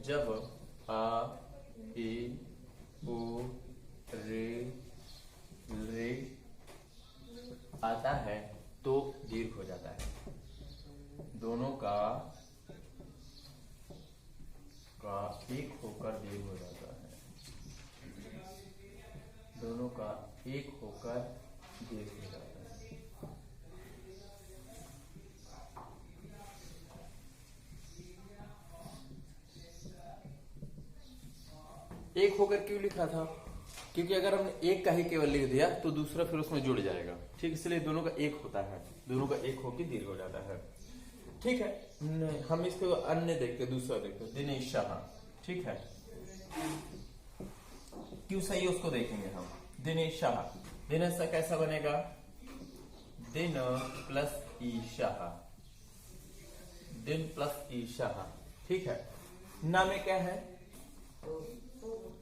जब आ ई उ रे रे आता है तो दीर्घ हो जाता है। दोनों का एक होकर दीर्घ हो जाता है। दोनों का एक होकर दीर्घ हो जाता है। एक होकर क्यों लिखा था? क्योंकि अगर हमने एक का ही केवल लिख दिया तो दूसरा फिर उसमें जुड़ जाएगा। ठीक, इसलिए दोनों का एक होता है, दोनों का एक होकर दीर्घ हो जाता है। ठीक है, हम इसको अन्य देखते, दूसरा देखते, दिनेश शाह। ठीक है, क्यों सही है उसको देखेंगे हम। दिनेश शाह, दिनेश शाह कैसा बनेगा? दिन प्लस ईशाह, दिन प्लस ईशाह। ठीक है, नामे क्या है?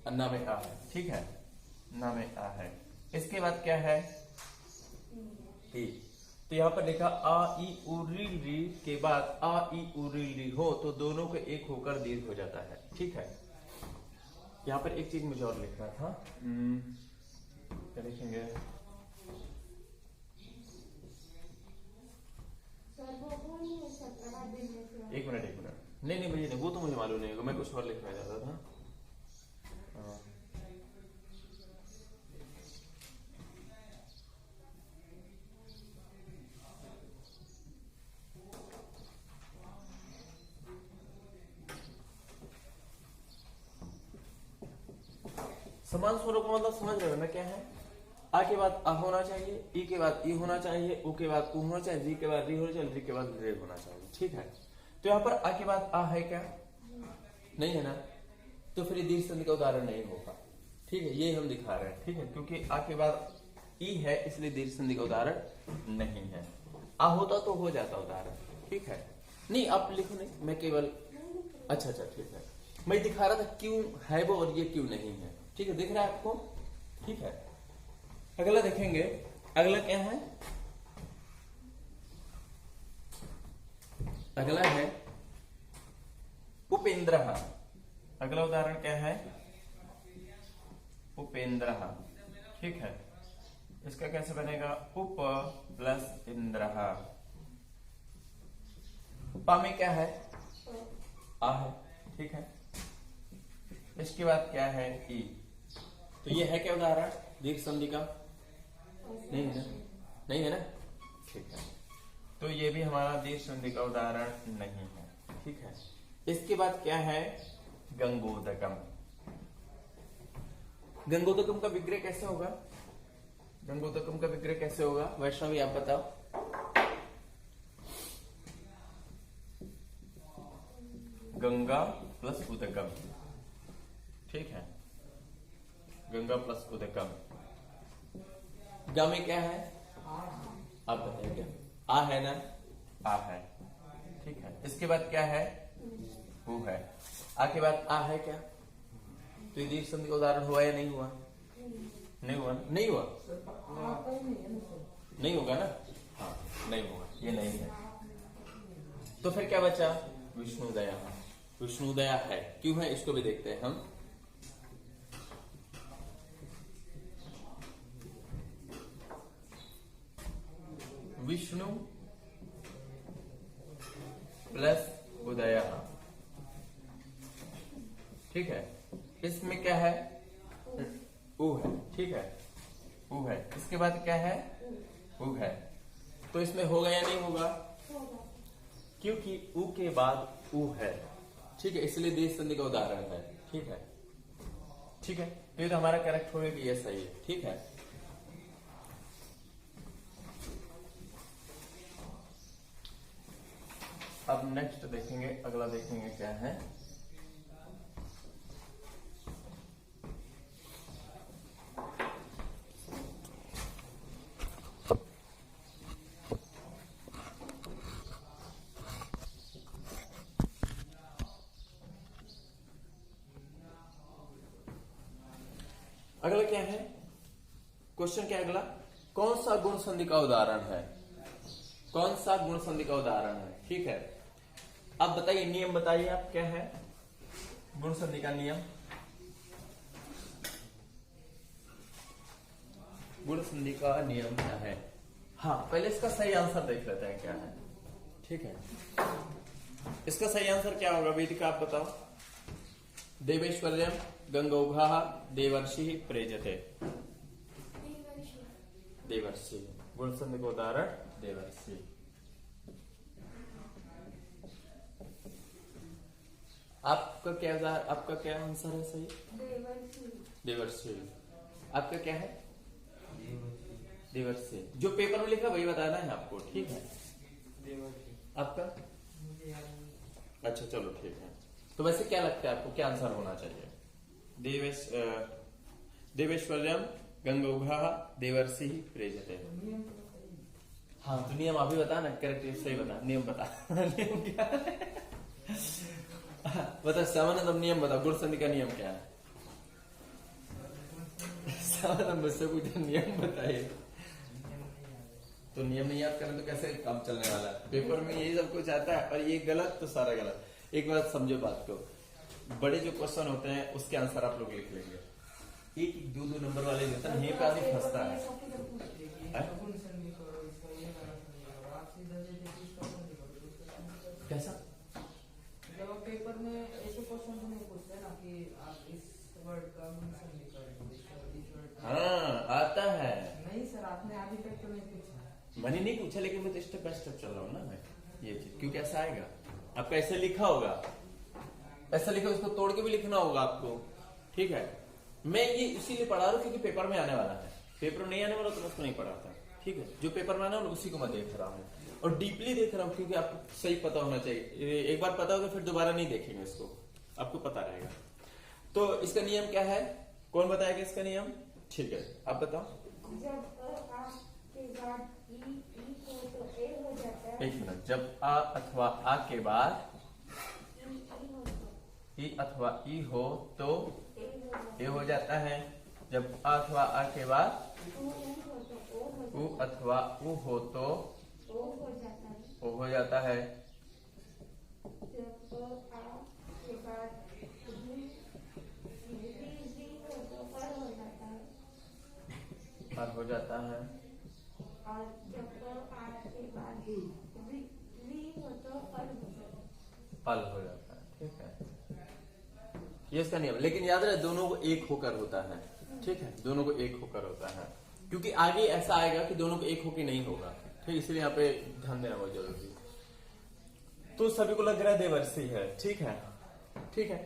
नामे आ है। ठीक है, नामे आ है। इसके बाद क्या है? ई। तो यहां पर लिखा आ ई उ री री के बाद आ ई उ री री हो तो दोनों को एक होकर दीर्घ हो जाता है। ठीक है, यहां पर एक चीज मुझे और लिखना था, क्या लिखेंगे? एक मिनट। नहीं भैया, वो तो मुझे मालूम नहीं होगा, मैं कुछ और लिखना चाहता था। समान स्वरूप मतलब समझ रहे हो ना क्या है? आ के बाद आ होना चाहिए, ई के बाद ई होना चाहिए, उ के बाद उ होना चाहिए, री के बाद री होना चाहिए, री के बाद रे होना चाहिए। ठीक है, तो यहाँ पर आ के बाद आ है क्या? नहीं है ना, तो फिर दीर्घ संधि का उदाहरण नहीं होगा। ठीक है, ये हम दिखा रहे हैं। ठीक है, क्योंकि आ के बाद ई है इसलिए दीर्घ संधि का उदाहरण नहीं है। आ होता तो हो जाता उदाहरण। ठीक है, नहीं आप लिखो नहीं, मैं केवल अच्छा ठीक है, मैं दिखा रहा था क्यों है वो और ये क्यों नहीं है। ठीक है, दिख रहा है आपको? ठीक है, अगला देखेंगे। अगला क्या है? अगला है उपेंद्र। अगला उदाहरण क्या है? उपेंद्र। ठीक है, इसका कैसे बनेगा? उप प्लस इंद्र। पा में क्या है? आ है। ठीक है, इसके बाद क्या है? ई। तो ये है क्या उदाहरण दीर्घ संधि का? नहीं है ना, नहीं है ना। ठीक है, तो ये भी हमारा दीर्घ संधि का उदाहरण नहीं है। ठीक है, इसके बाद क्या है? गंगोदकम। गंगोदकम का विग्रह कैसे होगा? गंगोदकम का विग्रह कैसे होगा? वैष्णवी आप बताओ। गंगा प्लस उदकम। ठीक है, गंगा प्लस उदकम। गा में क्या है? आप बताइए क्या? आ है ना? आ है। ठीक है, इसके बाद क्या है? वो है। आ के बाद आ है क्या? तो ये दीर्घ संधि का उदाहरण हुआ या नहीं हुआ? नहीं हुआ। नहीं हुआ, नहीं होगा ना। हाँ, नहीं होगा, ये नहीं है। तो फिर क्या बचा? विष्णुदया। विष्णुदया है, क्यों है इसको भी देखते हैं हम। विष्णु प्लस उदय। ठीक है, इसमें क्या है? उ है। ठीक है, उ है। इसके बाद क्या है? उ है। तो इसमें होगा या नहीं होगा? क्योंकि उ के बाद उ है। ठीक है, इसलिए दीर्घ संधि का उदाहरण है। ठीक है, ठीक है, तो ये तो हमारा करेक्ट होगा कि ये सही है। ठीक है, अब नेक्स्ट देखेंगे, अगला देखेंगे क्या है। अगला क्या है? क्वेश्चन क्या है अगला? कौन सा गुण संधि का उदाहरण है? कौन सा गुण संधि का उदाहरण है? ठीक है, अब बताइए, नियम बताइए आप क्या है। गुण संधि का नियम, गुण संधि का नियम क्या है? हाँ, पहले इसका सही आंसर देख लेते हैं क्या है। ठीक है, इसका सही आंसर क्या होगा वेदिका, आप बताओ। देवेश्वर्यम गंगौघा देवर्षि प्रेजते। देवर्षि, गुण संधि का उदाहरण देवर्षि। आपका क्या आंसर है सही? देवर्षि। आपका क्या है? देवर्षि। जो पेपर में लिखा वही बताना है आपको, ठीक है। आपका? अच्छा चलो ठीक है। तो वैसे क्या लगता है आपको, क्या आंसर होना चाहिए? देवेश्वर्यम गंगौघा देवर्षि प्रेजते। हाँ तो नियम अभी बता ना, करेक्ट सही बता, नियम बता। नियम क्या है? बता सामान्य नियम बता, गुण संधि का नियम क्या है? सामान्य मुझसे पूछा नियम बताइए। तो नियम नहीं याद करें तो कैसे काम चलने वाला है? पेपर में यही सब कुछ आता है और ये गलत तो सारा गलत। एक बात समझो बात को, बड़े जो क्वेश्चन होते हैं उसके आंसर आप लोग लिख लेंगे, एक एक दो नंबर वाले जो होता है यहीं पे आदमी फंसता है। कैसा? पेपर में ऐसे क्वेश्चन तो नहीं पूछते ना कि आप इस वर्ड का गुण संधि करें। हाँ आता है। नहीं सर, आपने अभी तक तो नहीं पूछा। मैंने नहीं पूछा, लेकिन मैं तो स्टेप बाय स्टेप चल रहा हूँ ना मैं, ये चीज क्योंकि ऐसा आएगा। आपका ऐसे लिखा होगा, ऐसा लिखा, उसको तोड़ के भी लिखना होगा आपको, ठीक है। मैं ये इसीलिए पढ़ा रहा हूँ क्योंकि पेपर में आने वाला है। पेपर नहीं आने वाला तो मैं उसको नहीं पढ़ाता, ठीक है। जो पेपर में आने वाला उसी को मैं देख रहा हूँ और डीपली देख रहा हूँ क्योंकि आपको सही पता होना चाहिए। एक बार पता होगा फिर दोबारा नहीं देखेंगे इसको, आपको पता रहेगा। तो इसका नियम क्या है, कौन बताएगा इसका नियम? ठीक है आप बताओ। एक मिनट, जब आ अथवा आ के बाद ई अथवा ई हो तो ए हो जाता है। जब आ अथवा आ के बाद उ अथवा उ हो तो ओ हो जाता है। पर हो जाता है। और जब आ के बाद री हो तो पल हो जाता है, ठीक है। ये इसका नियम, लेकिन याद रहे दोनों को एक होकर होता है, ठीक है। दोनों को एक होकर होता है क्योंकि आगे ऐसा आएगा कि दोनों को एक होकर नहीं होगा, ठीक। इसलिए यहाँ पे ध्यान देना बहुत जरूरी है। तो सभी को लग रहा है देवर्षि है, ठीक है, ठीक है।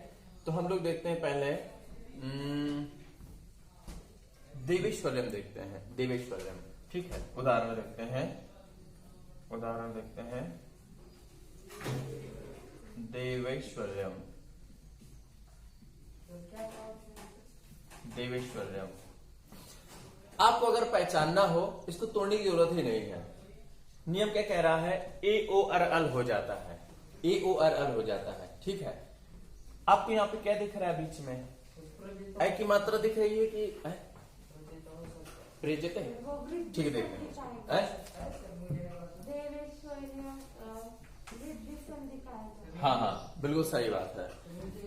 तो हम लोग देखते हैं पहले देवेश्वर्यम देखते हैं, देवेश्वर्यम, ठीक है। उदाहरण देखते हैं, उदाहरण देखते हैं देवेश्वर्यम, देवेश्वर्यम। आपको अगर पहचानना हो, इसको तोड़ने की जरूरत ही नहीं है। नियम क्या कह रहा है? ए ओ अर अल हो जाता है, ए ओ अर अल हो जाता है, ठीक है। आपको यहाँ पे क्या दिख रहा है बीच में? ऐ की मात्रा दिख रही है कि प्रेजते है, ठीक है। देखते हाँ हाँ बिल्कुल सही बात है,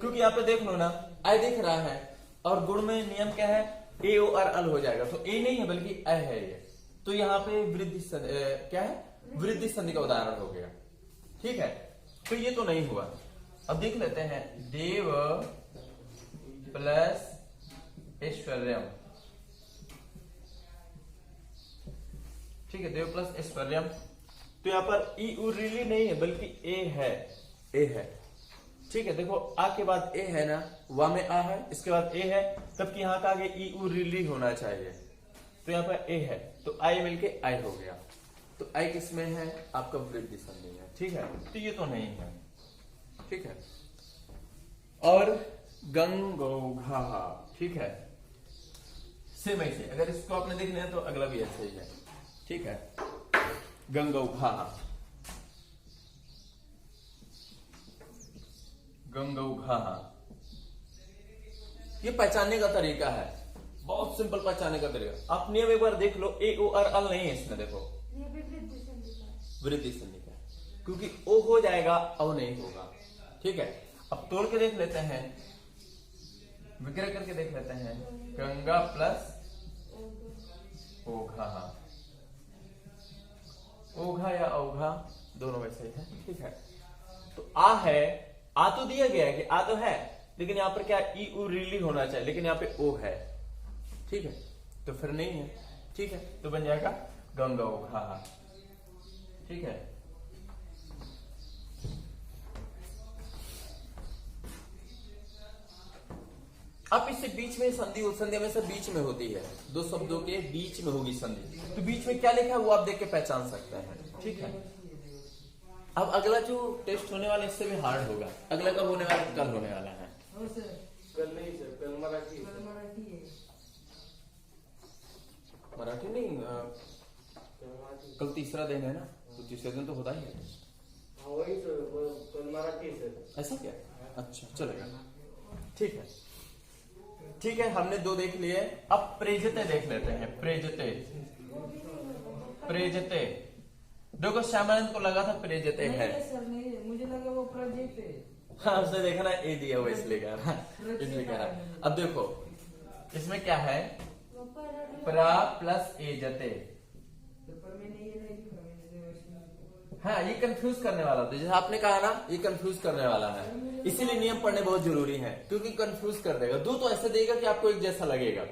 क्योंकि यहाँ पे देख लो ना, आई दिख रहा है और गुण में नियम क्या है? ए ओ अर अल हो जाएगा। तो ए नहीं है बल्कि अ है ये, तो यहाँ पे वृद्धि क्या है? वृद्धि संधि का उदाहरण हो गया, ठीक है। तो ये तो नहीं हुआ। अब देख लेते हैं देव प्लस ऐश्वर्यम, ठीक है। देव प्लस ऐश्वर्यम, तो यहाँ पर ई उ रिली नहीं है बल्कि ए है, ए है, ठीक है। देखो आ के बाद ए है ना, वा में आ है, इसके बाद ए है, तब कि यहाँ का आगे ई उ रिली होना चाहिए। तो यहाँ पर ए है तो आई मिलके आई हो गया। तो आई किसमें है? आपका वृद्धि संधि है, ठीक है। तो ये तो नहीं है, ठीक है। और गंगौघा, ठीक है। सेम ऐसे, अगर इसको आपने देखना है तो अगला भी ऐसे ही है, ठीक है। गंगौघा, गंगौघा, ये पहचानने का तरीका है, बहुत सिंपल पहचानने का तरीका। आप नियम एक बार देख लो, ए ओ अर अल नहीं है इसमें, देखो वृद्धि संधि का, क्योंकि ओ हो जाएगा औ नहीं होगा, ठीक है। अब तोड़ के देख लेते हैं विग्रह करके देख लेते हैं। गंगा प्लस ओघा, ओघा या औघा दोनों में से है, ठीक है। तो आ है, आ तो दिया गया है कि आ तो है, लेकिन यहां पर क्या ई उ रिली होना चाहिए, लेकिन यहां पे ओ है, ठीक है, तो फिर नहीं है, ठीक है, तो बन जाएगा गंगा ओघा, ठीक है। अब इससे बीच में संधि, संधि हमेशा बीच में होती है, दो शब्दों के बीच में होगी संधि, तो बीच में क्या लिखा है वो आप देख के पहचान सकते हैं, ठीक है। अब अगला जो टेस्ट होने वाला इससे भी हार्ड होगा। अगला कब होने वाला है? कल होने वाला है। कल नहीं सर, कल मराठी है। मराठी नहीं, कल तीसरा दिन है ना, तो तीसरे दिन तो होता ही है। हाँ वही सर, कल मराठी सर। ऐसा क्या? अच्छा चलेगा, ठीक है, ठीक है। हमने दो देख लिए, अब प्रेजते देख लेते हैं। प्रेजते, प्रेजते, देखो श्यामानंद को लगा था प्रेजते है, सर नहीं, मुझे लगा वो प्रोजेक्ट है। हाँ उसने देखा ना ए दिया हुआ इसलिए कह रहा, इसलिए कह रहा। अब देखो इसमें क्या है, प्रा प्लस एजते, हाँ ये कंफ्यूज करने वाला था, जैसे आपने कहा ना ये कंफ्यूज करने वाला है, इसीलिए नियम पढ़ने बहुत जरूरी है, क्योंकि कंफ्यूज कर देगा। दो तो ऐसे देगा कि आपको एक जैसा लगेगा।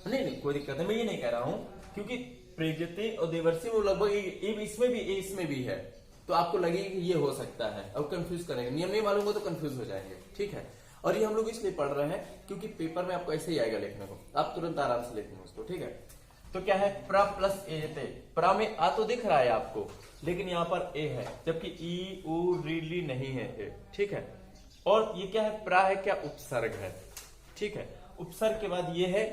नहीं नहीं कोई दिक्कत नहीं, मैं ये नहीं कह रहा हूँ, क्योंकि प्रेजते और देवर्षि में लगभग इसमें भी इसमें भी है, तो आपको लगेगा कि ये हो सकता है, अब कंफ्यूज करेंगे। नियम नहीं मालूम हो तो कंफ्यूज हो जाएंगे, ठीक है। और ये हम लोग इसलिए पढ़ रहे हैं क्योंकि पेपर में आपको ऐसे ही आएगा लिखने को, आप तुरंत आराम से लिखेंगे उसको, ठीक है। तो क्या है, प्रा प्लस एजते, प्रा में आ तो दिख रहा है आपको, लेकिन यहाँ पर ए है, जबकि ई उ री नहीं है ए, ठीक है। और ये क्या है, प्रा है क्या, उपसर्ग है, ठीक है। उपसर्ग के बाद ये है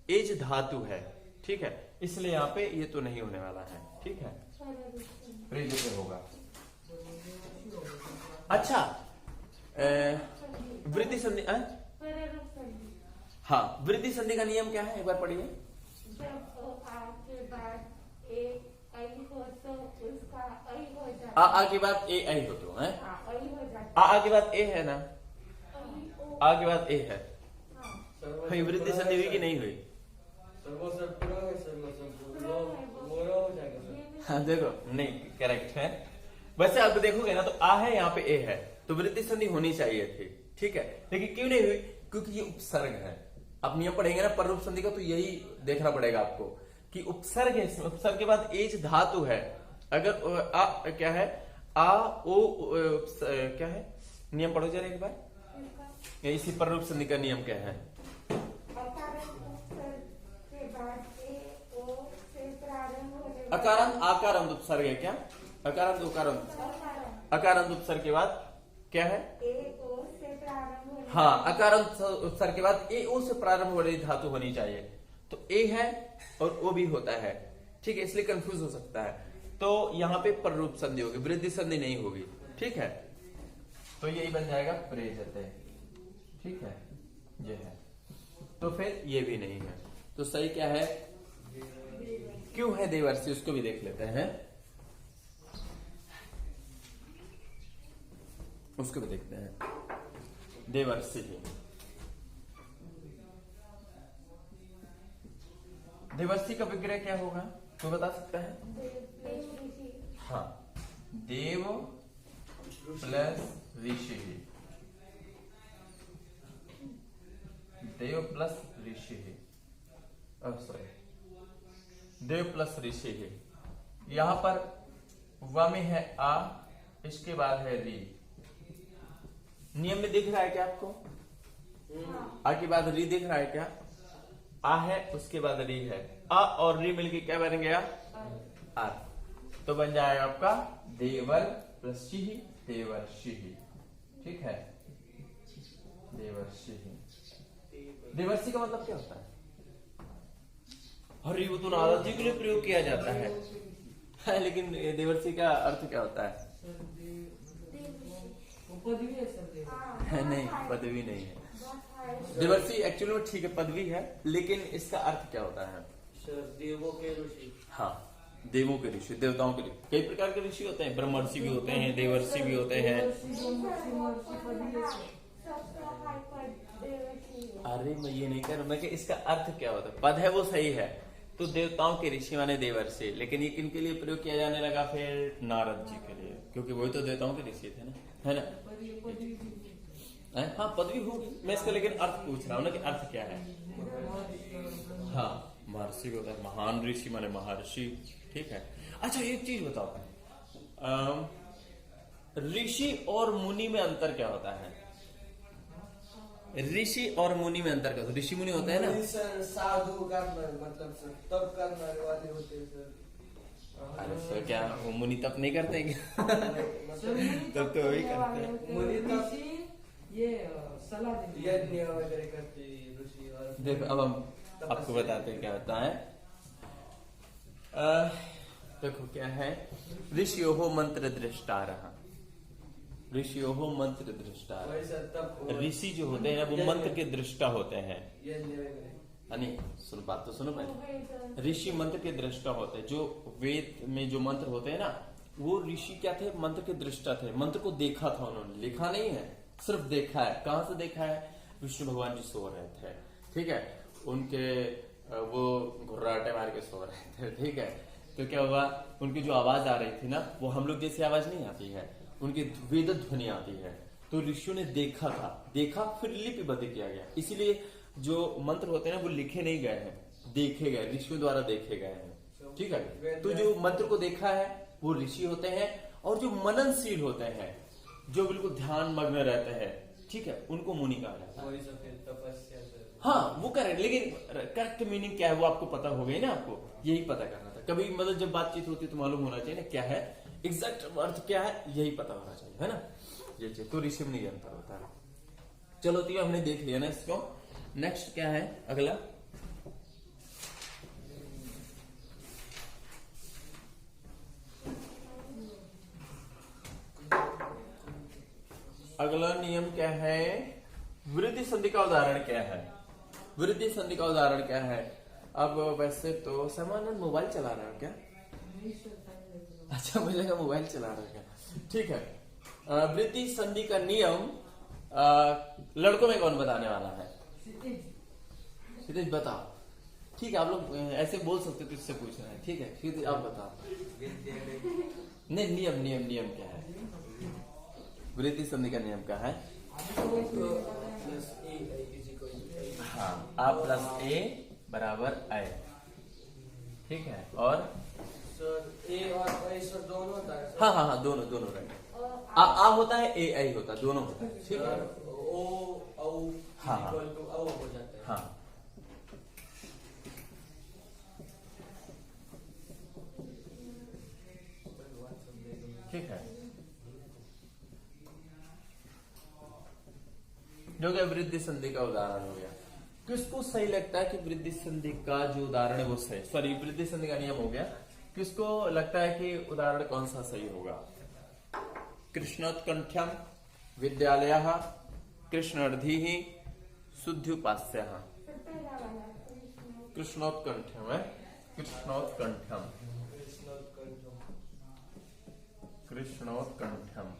एज धातु है, ठीक है, इसलिए यहाँ पे ये तो नहीं होने वाला है, ठीक है, प्रेजते होगा। अच्छा वृद्धि संधि, हाँ वृद्धि संधि का नियम क्या है, एक बार पढ़िए। जब आ के बाद ए ऐ हो तो उसका ऐ हो जाता, आ के बाद ए ऐ हो तो है, ऐ हो जाता, आ के बाद ए है ना, आ के बाद ए है, सर्व वृद्धि संधि हुई कि नहीं हुई? हाँ देखो नहीं करेक्ट है, वैसे आप देखोगे ना तो आ है यहाँ पे ए है, तो वृद्धि संधि होनी चाहिए थी, ठीक है, लेकिन क्यों नहीं हुई, क्योंकि ये उपसर्ग है। आप नियम पढ़ेंगे ना पररूप संधि का, तो यही देखना पड़ेगा आपको कि उपसर्ग है, इसमें उपसर्ग के बाद एज धातु है। अगर आ क्या है, आ ओ क्या है, नियम पढ़ो जरा एक बार, इसी पररूप संधि का नियम क्या है। अकारांत आकारांत उपसर्ग है क्या, अकारांत उकारांत, अकारांत उपसर्ग के बाद क्या है, हाँ अकारांत उपसर्ग के बाद ए ओ से प्रारंभ वाली धातु होनी चाहिए, तो ए है और ओ भी होता है, ठीक है, इसलिए कंफ्यूज हो सकता है। तो यहाँ पे पररूप संधि होगी, वृद्धि संधि नहीं होगी, ठीक है। तो यही बन जाएगा प्रेजते, ठीक है, ये है, तो फिर ये भी नहीं है, तो सही क्या है, क्यों है देवर्षि, उसको भी देख लेते हैं, उसको भी देखते हैं। देवर्षि, देवर्षि का विग्रह क्या होगा, तो बता सकता है? हाँ देव प्लस ऋषि, देव प्लस ऋषि, सॉरी देव प्लस ऋषि है। यहां पर व में है आ, इसके बाद है री, नियम में दिख रहा है क्या आपको, आ के बाद री दिख रहा है क्या, आ है उसके बाद री है, आ और री मिलके क्या बन गया, आर, तो बन जाएगा आपका देवर प्लस शी, देवर्षि, ठीक है, देवर्षि। देवर्षि का मतलब क्या होता है, हरि वो तो नारद जी के लिए प्रयोग किया जाता है, लेकिन देवर्षि का अर्थ क्या होता है, पदवी है सर, नहीं पदवी नहीं है, देवर्षि एक्चुअली में ठीक है पदवी है, लेकिन इसका अर्थ क्या होता है, देवों के ऋषि, हाँ देवों के ऋषि, देवताओं के ऋषि, कई प्रकार के ऋषि होते हैं, ब्रह्मर्षि भी होते हैं, देवर्षि भी होते हैं, अरे मैं ये नहीं कर रहा, मैं कि इसका अर्थ क्या होता है। पद है वो सही है, तो देवताओं के ऋषि माने देवर्षि, लेकिन ये किन के लिए प्रयोग किया जाने लगा फिर? नारद जी के लिए, क्योंकि वही तो देवताओं के ऋषि थे ना, है ना? पर ये पदवी भी हाँ पदवी होगी, मैं इसका लेकिन अर्थ पूछ रहा हूँ ना कि अर्थ क्या है। हाँ महर्षि होता है, महान ऋषि माने महर्षि, ठीक है। अच्छा एक चीज बताओ, ऋषि और मुनि में अंतर क्या होता है? ऋषि और मुनि में अंतर क्या होता है? ऋषि मुनि होता है ना, मुनि सर साधु करना मतलब सर तब करने वाले होते हैं सर। अरे सर क्या वो मुनि तप नहीं करते हैं क्या? तब तो वही करते हैं। मुनि तब ऋषि ये सलाह देते हैं। यज्ञ वगैरह करते हैं ऋषि और देखो अब हम आपको बताते हैं क्या होता है। देखो क्या है, ऋषियों मंत्र दृष्टारः, ऋषियों मंत्र दृष्टारः। वही सर तब ऋषि जो होते हैं ना वो मंत्र के दृष्टा होते हैं। यज्ञ वगैरह। नहीं सुन, बात तो सुनो पहले। ऋषि मंत्र के दृष्टा होते हैं, जो वेद में जो मंत्र होते हैं ना, वो ऋषि क्या थे? मंत्र के दृष्टा थे। मंत्र को देखा था उन्होंने, लिखा नहीं है, सिर्फ देखा है। कहां से देखा है? विष्णु भगवान जी सो रहे थे, ठीक है, उनके वो घुर्राटे मार के सो रहे थे, ठीक है। तो क्या हुआ, उनकी जो आवाज आ रही थी ना, वो हम लोग जैसी आवाज नहीं आती है, उनकी वेद ध्वनि आती है। तो ऋषियों ने देखा था, देखा फिर लिपिबद्ध किया गया। इसीलिए जो मंत्र होते हैं ना वो लिखे नहीं गए हैं, देखे गए, ऋषियों द्वारा देखे गए हैं, ठीक है। तो जो मंत्र को देखा है वो ऋषि होते हैं, और जो मननशील होते हैं, जो बिल्कुल ध्यान मग्न रहते हैं, ठीक है, उनको मुनि कहा जाता है। वही सब फिर तपस्या सर। हाँ वो करेक्ट, लेकिन करेक्ट मीनिंग क्या है वो आपको पता हो गई ना, आपको यही पता करना था। कभी मतलब जब बातचीत होती है तो मालूम होना चाहिए ना क्या है, एग्जैक्ट अर्थ क्या है, यही पता होना चाहिए, है ना। ये चीज तो ऋषि में नहीं अंतर होता है। चलो तो ये हमने देख लिया ना इसको। नेक्स्ट क्या है अगला? अगला नियम क्या है? वृद्धि संधि का उदाहरण क्या है? वृद्धि संधि का उदाहरण क्या है? अब वैसे तो समानंद मोबाइल चला रहा है क्या? अच्छा मुझे लगा मोबाइल चला रहा है क्या, ठीक है। वृद्धि संधि का नियम लड़कों में कौन बताने वाला है? क्षितिज बताओ। ठीक है आप लोग ऐसे बोल सकते हो, किससे पूछ रहे हैं, ठीक है क्षितिज आप बताओ। नहीं नियम नियम नियम क्या है? वृद्धि संधि का नियम क्या है? हाँ आ प्लस ए बराबर आई, ठीक है। और सर ए और आई सर दोनों होता है। हाँ हाँ हाँ दोनों दोनों राइट। आ होता है, ए आई होता है, दोनों होता है, ठीक है। ओ औ हाँ, हाँ। इक्वल टू औ हो जाता है। हाँ ठीक है, जो कि वृद्धि संधि का उदाहरण हो गया। किसको सही लगता है कि वृद्धि संधि का जो उदाहरण है वो सही, सॉरी वृद्धि संधि का नियम हो गया, किसको लगता है कि उदाहरण कौन सा सही होगा? कृष्णोत्कंठ्यम विद्यालयः कृष्णार्धिः शुद्ध्युपास्यः। कृष्णोत्कंठ्यम है, कृष्णोत्कंठ्यम, कृष्णोत्कंठ्यम।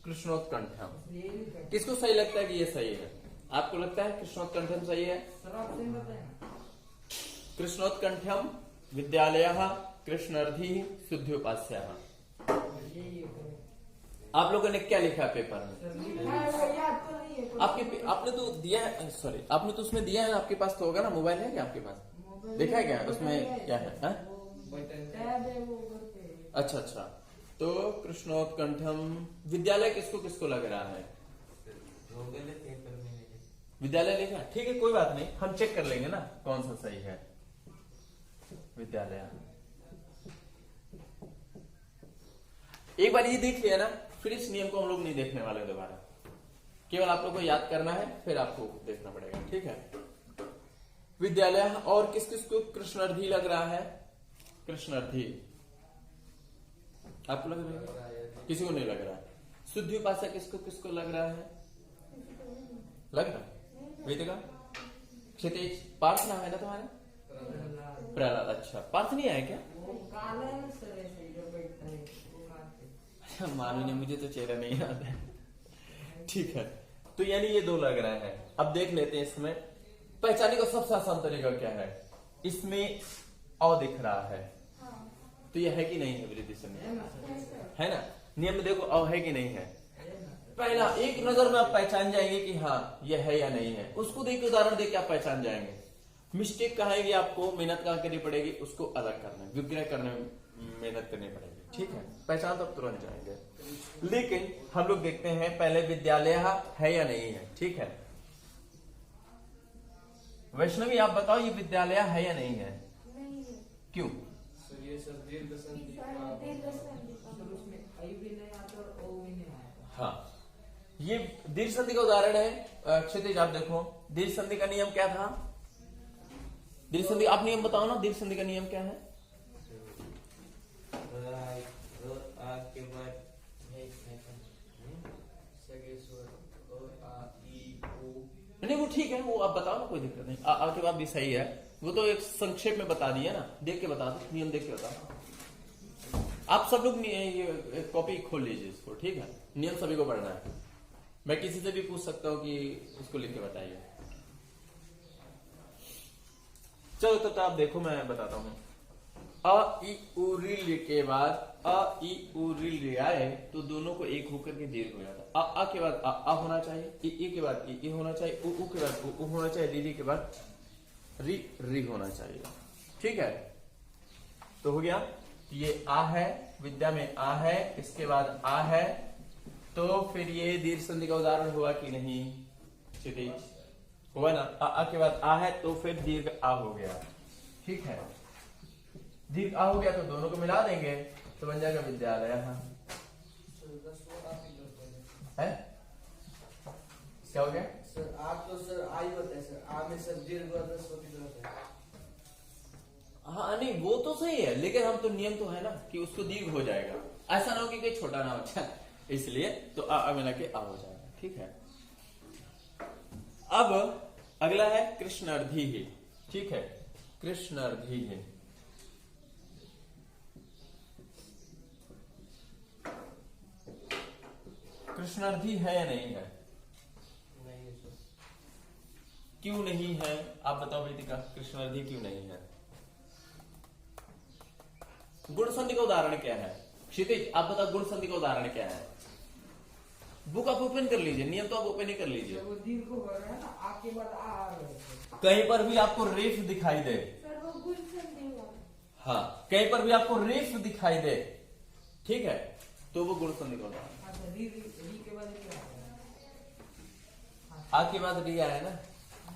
कृष्णोत्कंठ्यम किसको सही लगता है कि ये सही है? आपको लगता है कृष्णोत्कंठ्यम सही है? सर आप सही बताएं। कृष्णोत्कंठ्यम विद्यालयः कृष्णार्धिः शुद्ध्युपास्यः। यही है। आप लोगों ने क्या लिखा है पेपर में? सर याद तो नहीं है। आपने तो दिया है, सॉरी आपने तो उसमें दिया है, आपके पास तो होगा ना, मोबाइल है क्या आपके पास? देखा है क्या उसमें क्या है? टैब है वो घर पे। अच्छा अच्छा, तो कृष्णोत्कंठम विद्यालय किसको किसको लग रहा है? विद्यालय लिखा, ठीक है कोई बात नहीं, हम चेक कर लेंगे ना कौन सा सही है। विद्यालय एक बार ये देख लिया ना, फिर इस नियम को हम लोग नहीं देखने वाले दोबारा, केवल आप लोग को याद करना है, फिर आपको देखना पड़ेगा, ठीक है। विद्यालय और किस किस को कृष्णार्धी लग रहा है? कृष्णार्धी आपको लग रहा है? किसी को नहीं लग रहा है। शुद्ध्युपास्य किसको किसको लग रहा है? लग रहा है वेदिका, क्षितिज, पार्थ नाम है ना तुम्हारा? प्रहलाद। अच्छा पार्थ नहीं आया क्या? वो काला है सर, ऐसे जो बैठता है वो काला है। मालूम नहीं, मुझे तो चेहरा नहीं याद है। ठीक है, तो यानी ये दो लग रहे हैं। अब देख लेते हैं इसमें पहचाने का सबसे आसान तरीका क्या है। इसमें अ दिख रहा है, हाँ तो ये है कि नहीं है वृद्धि संधि? है ना सर? है सर। है ना। नियम में देखो अ है कि नहीं है। पहला एक नजर में आप पहचान जाएंगे कि हाँ ये है या नहीं है। उसको देख के उदाहरण देख के आप पहचान जाएंगे। मिस्टेक कहाँ है कि आपको मेहनत कहाँ करनी पड़ेगी, उसको अलग करने विग्रह करने में मेहनत करनी पड़ेगी। ठीक है, पहचान तो तुरंत जाएंगे। लेकिन हम लोग देखते हैं पहले विद्यालय है या नहीं है। ठीक है, वैष्णवी आप बताओ ये विद्यालय है या नहीं है? नहीं है क्यों? सर ये सर दीर्घ संधि सर दीर्घ संधि का सर उसमें आई भी नहीं आता और ओ भी नहीं आता। हाँ, ये दीर्घ संधि का उदाहरण है। क्षितिज आप देखो, दीर्घ संधि का नियम क्या था? दीर्घ संधि आप नियम बताओ ना, दीर्घ संधि का नियम क्या है? के बाद सगे स्वर अ आ ई ओ। नहीं वो ठीक है, वो आप बताओ ना, कोई दिक्कत नहीं। आ के बाद भी सही है, वो तो एक संक्षेप में बता दिया ना, देख के बता दो, नियम देख के बताओ। आप सब लोग ये कॉपी खोल लीजिए इसको। ठीक है, नियम सभी को पढ़ना है। मैं किसी से भी पूछ सकता हूँ कि उसको लिख के बताइए। चलो तो आप देखो, मैं बताता हूँ। अ ई उ री के बाद अ ई उ री आए तो दोनों को एक होकर के दीर्घ हो जाता। अ के बाद अ होना चाहिए, ई के बाद ई होना चाहिए, उ के बाद उ होना चाहिए, री के बाद री होना चाहिए। ठीक है, तो हो गया। ये आ है, विद्या में आ है, इसके बाद आ है, तो फिर ये दीर्घ संधि का उदाहरण हुआ कि नहीं? क्षितिज हुआ ना। आ के बाद आ है तो फिर दीर्घ आ हो गया। ठीक है, दीर्घ आ हो गया तो दोनों को मिला देंगे तो बन जाएगा विद्यालय। हाँ सर 10 वो आप ही कर देंगे। है, क्या हो गया? सर आप तो सर आई होता है सर, आ में सर दीर्घ और 10 की तरफ है। हाँ नहीं वो तो सही है, लेकिन हम तो नियम तो है ना कि उसको दीर्घ हो जाएगा। ऐसा ना हो कि कोई छोटा ना हो जाए, इसलिए तो आ मिला के आ हो जाएगा। ठीक है, अब अगला है कृष्णार्धी ही। ठीक है, कृष्णार्धी ही। कृष्णार्धी है या नहीं है? नहीं सर। क्यों नहीं है आप बताओ बेटिका, कृष्णार्धी क्यों नहीं है? गुण संधि का उदाहरण क्या है? क्षितिज आप बताओ गुण संधि का उदाहरण क्या है? बुक आप ओपन कर लीजिए, नियम तो आप ओपन ही कर लीजिए। वो दीर्घ हो रहा है ना, आ के बाद आ रहे हैं। कहीं पर भी आपको रेफ दिखाई दे, सर वो गुण संधि हुआ। हाँ कहीं पर भी आपको रेफ दिखाई दे, ठीक है, तो वो गुण संधि का उदाहरण। अच्छा, री के बाद क्या आता है? आ के बाद री आया ना,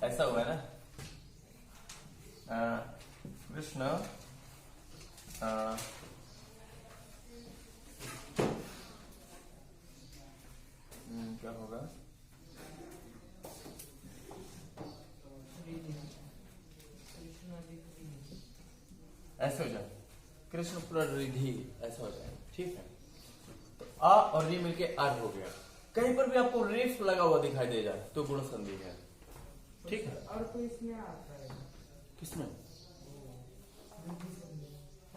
ऐसा हुआ ना। कृष्ण क्या होगा? ऐसे हो जाए, कृष्ण पूरा रिधि ऐसा हो जाए। ठीक है, तो आ और री मिलके आर हो गया। कहीं पर भी आपको रेफ लगा हुआ दिखाई दे जाए तो गुण संधि है। ठीक है, और तो इसमें आता है किसमें? वृद्धि संधि।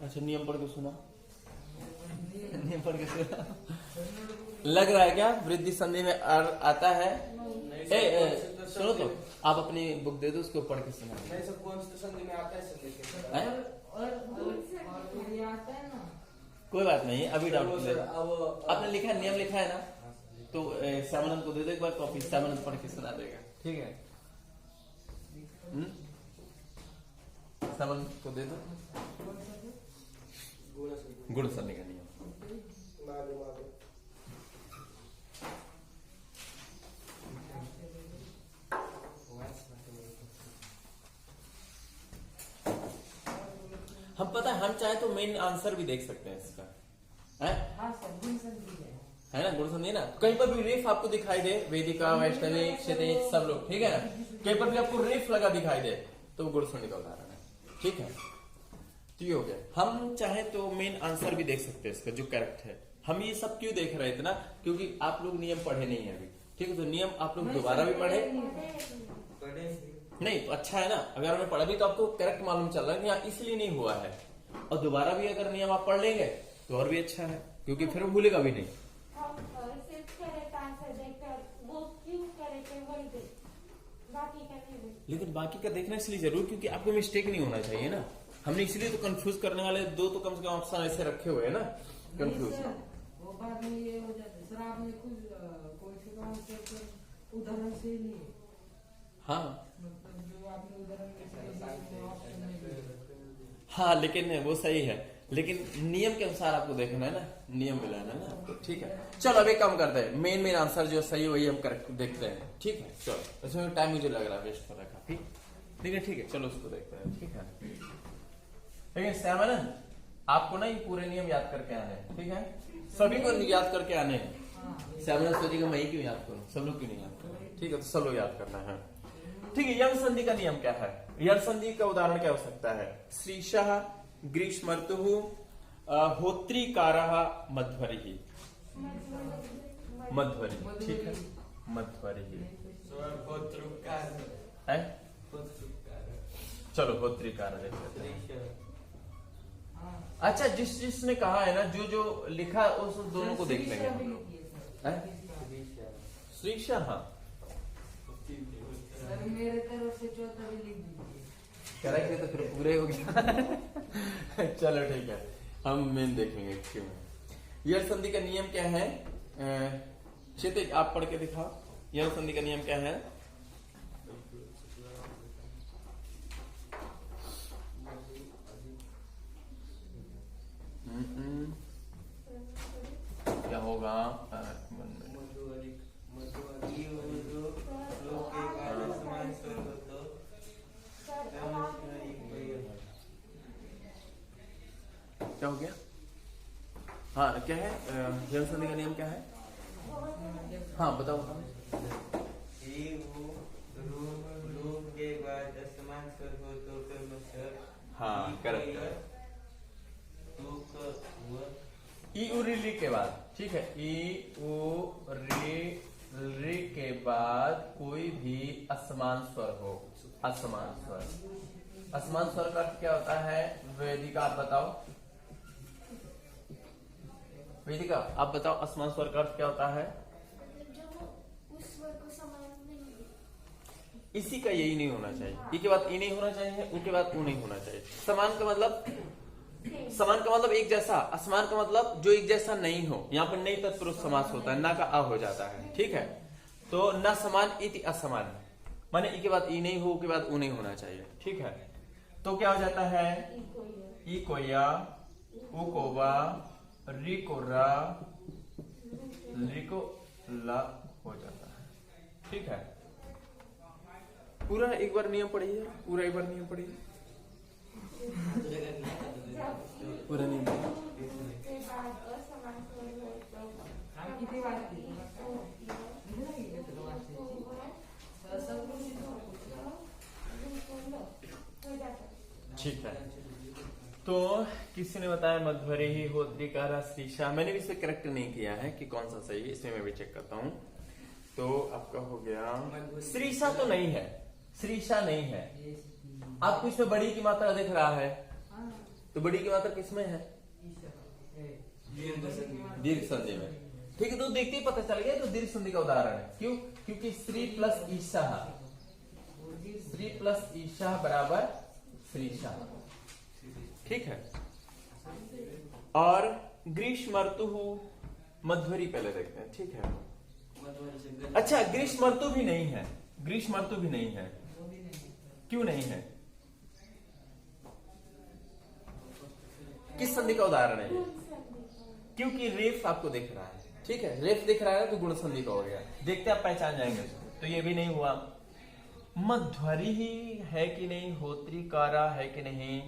अच्छा नियम पढ़ के सुना, नहीं, नियम पढ़ के सुना। कन्नड़ को लग रहा है क्या वृद्धि संधि में आर आता है? नहीं ए, सुनो तो आप अपनी बुक दे दो, उसको पढ़ के सुना। नहीं सर, कौन सी संधि में आता है सर? लेकिन हैं? और फिर ये आता है ना, कोई बात नहीं, अभी डाउट सर अब आपने लिखा है, नियम लिखा है ना, तो श्यामानंद को दे दो एक बार कॉपी, श्यामानंद पढ़ के सुना देगा। ठीक है, श्यामानंद को दे दो गुण संधि का नियम। मालूम मालूम। हम पता है, हम चाहे तो मेन आंसर भी देख सकते हैं इसका, है हाँ सर गुण संधि है ना, गुण संधि ना। कहीं पर भी रेफ आपको दिखाई दे, वेदिका वैष्णवी क्षितिज सब लोग, ठीक है ना, कहीं पर भी आपको रेफ लगा दिखाई दे तो वो गुण संधि का उदाहरण है। ठीक है, तो ये हो गया। हम चाहे तो मेन आंसर भी देख सकते हैं इसका जो करेक्ट है। हम ये सब क्यों देख रहे थे ना, क्योंकि आप लोग नियम पढ़े नहीं है अभी। ठीक है, तो नियम आप लोग दोबारा भी पढ़े पढ़े नहीं तो अच्छा है ना। अगर हमें पढ़ा भी तो आपको करेक्ट मालूम चल रहा है कि हाँ इसलिए नहीं हुआ है, और दोबारा भी अगर नियम आप पढ़ लेंगे तो और भी अच्छा है। क्योंकि फिर वो भूलेगा भी नहीं। हम सिर्फ करेक्ट आंसर देखकर वो क्यों करेक्ट है वही देख, बाकी का नहीं देख। लेकिन बाकी का देखना इसलिए जरूर क्योंकि आपको मिस्टेक नहीं होना चाहिए ना। हमने इसलिए तो कंफ्यूज करने वाले दो तो कम से कम ऑप्शन ऐसे रखे हुए हैं ना, कंफ्यूज। नहीं सर, वो बाद में ये हो जाता है सर, आपने कुछ कोई से आंसर उदाहरण से ही नहीं है। हाँ मतलब जो आपने उदाहरण में ऑप्शन में दिया। हाँ, लेकिन वो सही है, लेकिन नियम के अनुसार आपको देखना है ना, नियम मिलाना है ना, तो ठीक है। चलो अभी काम करते हैं, मेन आंसर जो सही वही हम करेक्ट देखते हैं, ठीक है। चलो इसमें टाइम मुझे लग रहा है वेस्ट हो रहा है काफी, ठीक है ठीक है, चलो उसको देखते हैं, ठीक है। लेकिन सैम है ना, आपको ना ये पूरे नियम याद करके आने हैं, ठीक है, सभी को याद करके आने हैं। सैम ने सोचेगा मैं ही क्यों याद करूं, सब लोग क्यों नहीं याद करें, ठीक है, तो सब लोग याद करना है, ठीक है। यम संधि का नियम क्या है? यम संधि का उदाहरण क्या हो सकता है? श्रीशः ग्रीष्मर्तुः होत्रीकारः मध्वरिः, मध्वरी, ठीक है, मध्वरिः है। चलो होत्रीकार देख लेते हैं। अच्छा, जिसने कहा है ना, जो लिखा उस दोनों को देख लेंगे। श्रीशा, हाँ सर मेरे तरफ से चौथा भी लिख दीजिए। करेक्ट है तो फिर पूरे हो गया। चलो ठीक है, हम मेन देखेंगे क्यों। यह संधि का नियम क्या है? क्षितिज आप पढ़ के दिखाओ, यह संधि का नियम क्या है? क्या होगा? क्या हो गया? हाँ क्या है? यम संधि का नियम क्या है? हाँ बताओ बताओ। के बाद असमान स्वर हो तो क्रमशः हाँ करेक्ट। ई उ री के बाद, ठीक है, ई उ री के बाद कोई भी असमान स्वर हो, असमान स्वर। असमान स्वर का अर्थ क्या होता है? वेदिका आप बताओ, वेदिका आप बताओ, असमान स्वर का अर्थ क्या होता है? उस स्वर को समान नहीं, इसी का यही नहीं होना चाहिए, ई के बाद ई नहीं होना चाहिए, उ के बाद उ नहीं होना चाहिए। समान का मतलब, समान का मतलब एक जैसा, असमान का मतलब जो एक जैसा नहीं हो। यहाँ पर नहीं तत्पुरुष समास होता है, ना का आ हो जाता है, ठीक है। तो न समान इति असमान, माने ई के बाद ई नहीं हो, उ के बाद उ नहीं होना चाहिए, ठीक है। तो क्या हो जाता है? ई को या, उ को वा, री को रा, ली को ला हो जाता है, ठीक है। पूरा एक बार नियम पढ़िए, पूरा एक बार नियम पढ़िए, पूरा नियम के बाद असमान स्वर हो तो हम कितनी बार की? ठीक है। तो किसी ने बताया मध्वरी ही होत्रीकारा श्रीशा, मैंने भी इसे करेक्ट नहीं किया है कि कौन सा सही है, इसमें मैं भी चेक करता हूँ। तो आपका हो गया श्रीशा, तो नहीं है, श्रीशा नहीं है। आपको इसमें बड़ी की मात्रा दिख रहा है, तो बड़ी की मात्रा किसमें है? दीर्घ संधि में, ठीक है। तो देखते ही पता चल गया तो दीर्घ संधि का उदाहरण है। क्यों? क्योंकि श्री प्लस ईशा, श्री प्लस ईशा बराबर श्रीशा, ठीक है। और ग्रीष्मर्तु मध्वरी पहले देखते हैं, ठीक है। अच्छा, ग्रीष्मर्तु भी नहीं है, ग्रीष्मर्तु भी नहीं है, क्यों नहीं है? किस संधि का उदाहरण है ये? क्योंकि रेफ आपको दिख रहा है, ठीक है, रेफ दिख रहा है तो गुण संधि का हो गया। देखते आप पहचान जाएंगे इसको। तो ये भी नहीं हुआ। मध्वरी ही है कि नहीं, होत्रीकारा है कि नहीं,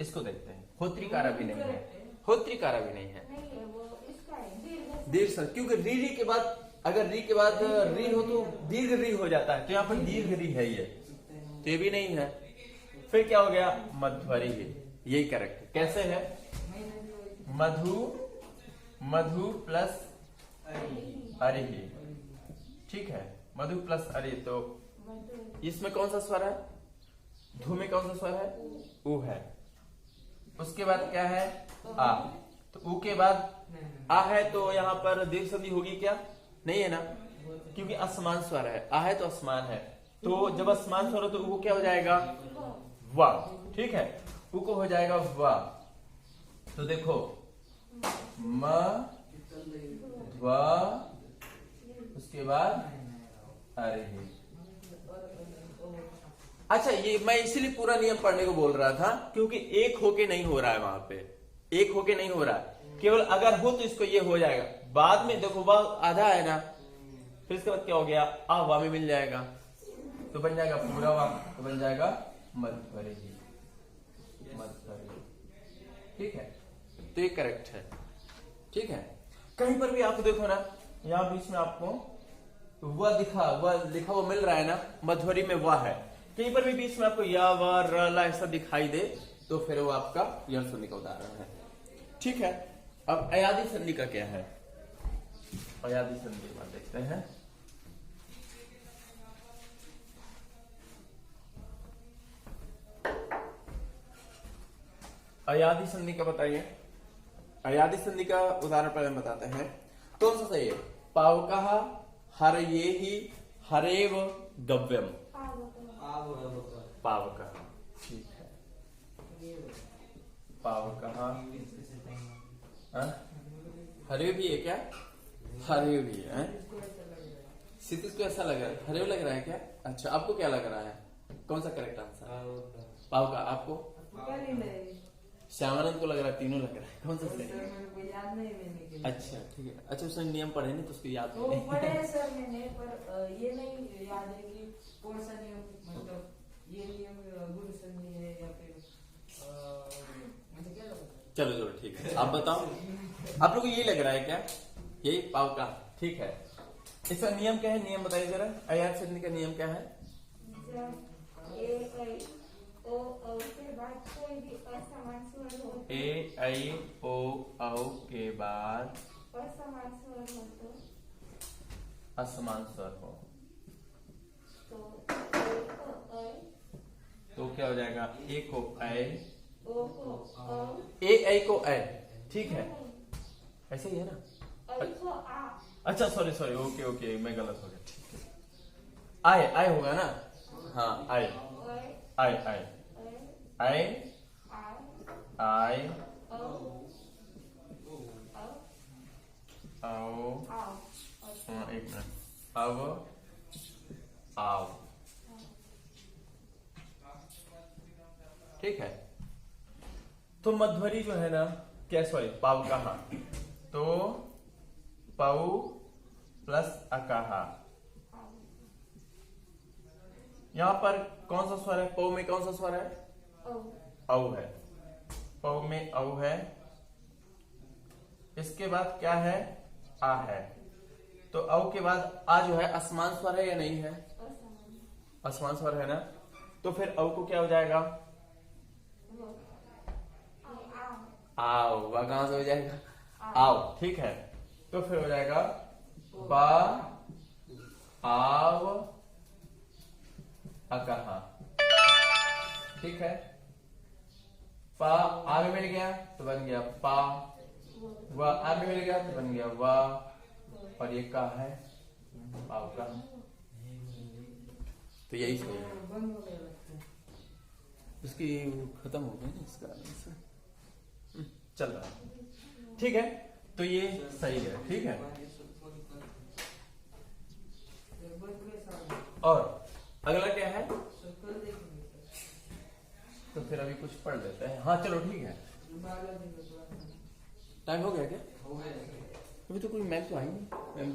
इसको देखते हैं। होत्रीकारा भी नहीं है, होत्रीकारा भी नहीं है, नहीं है, वो इसका है दीर्घ संधि। क्योंकि री के बाद, अगर री के बाद री हो तो दीर्घ री हो जाता है, तो यहाँ पर दीर्घ री है ये, तो ये भी नहीं है। फिर क्या हो गया? मध्वरी ही, यही करेक्ट है। कैसे है? मधु, मधु प्लस अरि, ठीक है, मधु प्लस अरि। तो इसमें कौन सा स्वर है? धु में कौन सा स्वर है? उ है। उसके बाद क्या है? आ, तो ऊ के बाद नहीं, नहीं। आ है तो यहाँ पर दीर्घ संधि होगी क्या? नहीं है ना, क्योंकि असमान स्वर है। आ है तो असमान है, तो जब असमान स्वर हो तो ऊ क्या हो जाएगा? वाह। ठीक है, ऊ को हो जाएगा वाह। तो देखो म वा, उसके बाद अरे। अच्छा, ये मैं इसीलिए पूरा नियम पढ़ने को बोल रहा था, क्योंकि एक होके नहीं हो रहा है वहां पे, एक होके नहीं हो रहा है। केवल अगर हो तो इसको ये हो जाएगा। बाद में देखो वाह आधा है ना, फिर इसके बाद क्या हो गया? आ वाह में मिल जाएगा, तो बन जाएगा पूरा वाह, तो बन जाएगा मध्वरी। मध्वरी, ठीक है, तो ये करेक्ट है। ठीक है, कहीं पर भी आप देखो ना, यहाँ बीच में आपको वह लिखा हुआ मिल रहा है ना, मध्वरी में वह है। कहीं पर भी बीच में आपको या व र ला ऐसा दिखाई दे तो फिर वो आपका यण संधि का उदाहरण है। ठीक है, अब अयादी संधि का क्या है? अयादी संधि बात देखते हैं। अयादी संधि का बताइए। अयादी संधि का उदाहरण पहले बताते हैं। कौन सा सही है? पावकः हरयेहि हरेव गव्यम। पावकः, ठीक है, पावकः हरेव भी है क्या? हरेव भी है। क्षितिज को ऐसा लग रहा है, हरेव लग रहा है क्या? अच्छा, आपको क्या लग रहा है? कौन सा करेक्ट आंसर? पावका। आपको? श्यामानंद को लग रहा है, तीनों लग रहा है, कौन सा सही? याद नहीं मैंने। अच्छा, ठीक है। अच्छा, उसने नियम पढ़े नहीं तो उसको याद वो नहीं। पढ़े हैं सर मैंने, पर ये नहीं याद है कि कौन सा नियम, मतलब ये नियम गुरु संधि है या फिर मुझे क्या लगता है। चलो ठीक है, आप बताओ, आप लोग को यही लग रहा है क्या? यही पावका, ठीक है। इसका नियम क्या है? नियम बताइए जरा। अयादी संधि का नियम क्या है? जब ओ औ के बाद कोई भी असमान स्वर हो, ए आई ओ औ के बाद असमान स्वर हो असमान स्वर हो तो तो क्या हो जाएगा? ए को ऐ, ओ को औ, ए ऐ को ऐ, ठीक है, ऐसे ही है ना? ऐ को आ, अच्छा, सॉरी, ओके, मैं गलत हो गया। ठीक है, आय होगा ना? हाँ, आय ऐ आय आय औ आओ, एक मिनट, अब आओ, ठीक है। तो मध्वरी जो है ना, क्या, सॉरी, पावकः, तो पाउ प्लस अकः। यहां पर कौन सा स्वर है? पौ में कौन सा स्वर है? औ है, पौ में औ है। इसके बाद क्या है? आ है। तो औ के बाद आ जो है असमान स्वर है या नहीं है? असमान स्वर है ना, तो फिर औ को क्या हो जाएगा? आओ। वह कहां से हो जाएगा? आओ, ठीक है। तो फिर हो जाएगा पा आव अकः, ठीक है। पा आ में मिल गया तो बन गया पा, व आ में मिल गया तो बन गया वा, और ये का है पावका। तो यही सही है। बंद हो गया लगता है। उसकी खत्म हो गई ना, इसका आंसर चल रहा है, ठीक है। तो ये सही है, ठीक है। और अगला क्या है? तो फिर अभी कुछ पढ़ लेते हैं। हाँ चलो ठीक है। टाइम हो गया क्या? हो गया। अभी तो कोई मैम तो आई नहीं। मैम